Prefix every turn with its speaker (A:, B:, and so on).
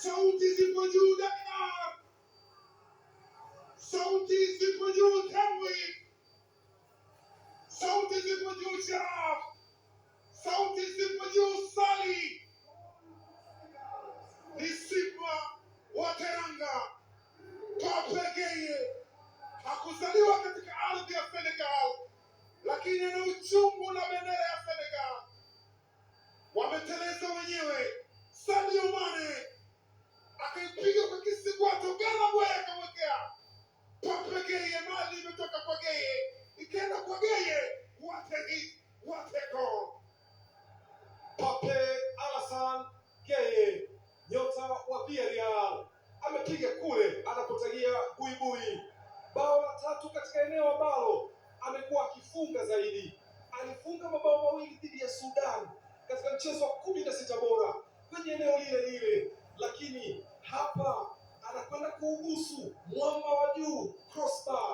A: Sauti zipo juu Dakar, sauti zipo juu Tanwi, sauti zipo juu Sharaf, sauti zipo juu Sali. Ni Simba wa Teranga. Pape Gueye hakuzaliwa katika ardhi ya Senegal, lakini ana uchungu na bendera ya Senegal. Wameteleza wenyewe. Sadio Mane akaipiga kwa kisigwato, Gana Boye akamwekea. Pape Gueye, mali imetoka kwa Gueye ikaenda kwa Gueye. What a hit, what a goal!
B: Pape Alassane Gueye, nyota wa Villarreal, amepiga kule anapotagia buibui. Bao la tatu katika eneo ambalo amekuwa akifunga zaidi. Alifunga mabao mawili dhidi ya Sudan katika mchezo wa 16 bora kwenye eneo lile lile, lakini hapa anakwenda kuubusu mwamba wa juu crossbar.